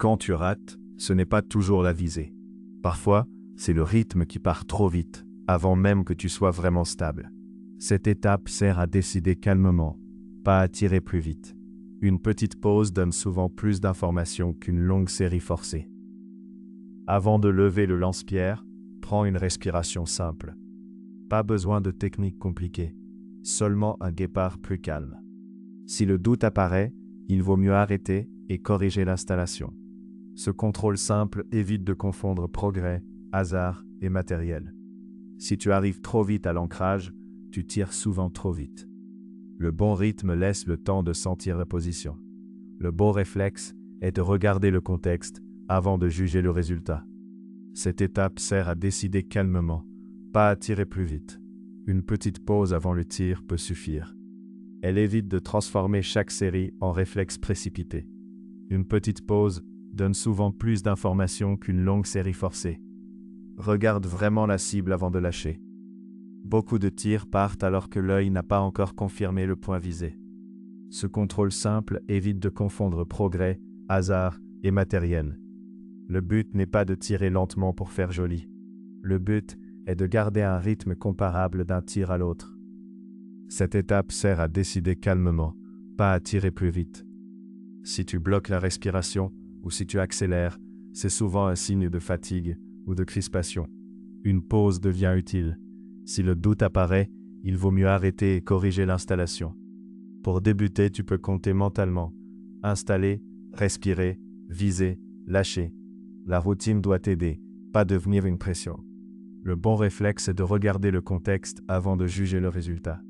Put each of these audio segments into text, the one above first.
Quand tu rates, ce n'est pas toujours la visée. Parfois, c'est le rythme qui part trop vite, avant même que tu sois vraiment stable. Cette étape sert à décider calmement, pas à tirer plus vite. Une petite pause donne souvent plus d'informations qu'une longue série forcée. Avant de lever le lance-pierre, prends une respiration simple. Pas besoin de technique compliquée, seulement un départ plus calme. Si le doute apparaît, il vaut mieux arrêter et corriger l'installation. Ce contrôle simple évite de confondre progrès, hasard et matériel. Si tu arrives trop vite à l'ancrage, tu tires souvent trop vite. Le bon rythme laisse le temps de sentir la position. Le bon réflexe est de regarder le contexte avant de juger le résultat. Cette étape sert à décider calmement, pas à tirer plus vite. Une petite pause avant le tir peut suffire. Elle évite de transformer chaque série en réflexe précipité. Une petite pause donne souvent plus d'informations qu'une longue série forcée. Regarde vraiment la cible avant de lâcher. Beaucoup de tirs partent alors que l'œil n'a pas encore confirmé le point visé. Ce contrôle simple évite de confondre progrès, hasard et matériel. Le but n'est pas de tirer lentement pour faire joli. Le but est de garder un rythme comparable d'un tir à l'autre. Cette étape sert à décider calmement, pas à tirer plus vite. Si tu bloques la respiration ou si tu accélères, c'est souvent un signe de fatigue ou de crispation. Une pause devient utile. Si le doute apparaît, il vaut mieux arrêter et corriger l'installation. Pour débuter, tu peux compter mentalement. Installer, respirer, viser, lâcher. La routine doit t'aider, pas devenir une pression. Le bon réflexe est de regarder le contexte avant de juger le résultat.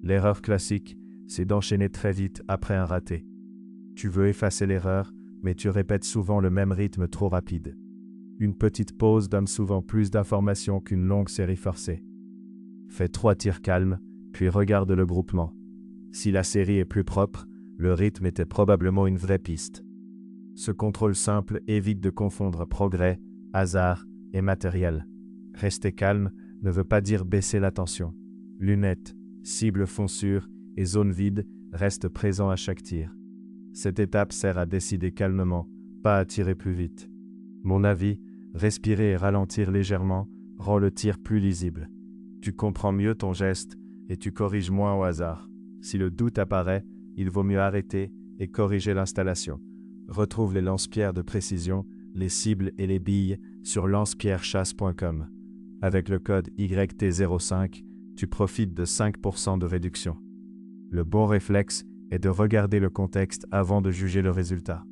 L'erreur classique, c'est d'enchaîner très vite après un raté. Tu veux effacer l'erreur, mais tu répètes souvent le même rythme trop rapide. Une petite pause donne souvent plus d'informations qu'une longue série forcée. Fais 3 tirs calmes, puis regarde le groupement. Si la série est plus propre, le rythme était probablement une vraie piste. Ce contrôle simple évite de confondre progrès, hasard et matériel. Rester calme ne veut pas dire baisser la tension. Lunettes, cible fond sûr et zone vide restent présents à chaque tir. Cette étape sert à décider calmement, pas à tirer plus vite. Mon avis, respirer et ralentir légèrement rend le tir plus lisible. Tu comprends mieux ton geste et tu corriges moins au hasard. Si le doute apparaît, il vaut mieux arrêter et corriger l'installation. Retrouve les lance-pierres de précision, les cibles et les billes sur lancepierrechasse.com. Avec le code YT05, tu profites de 5% de réduction. Le bon réflexe est de regarder le contexte avant de juger le résultat.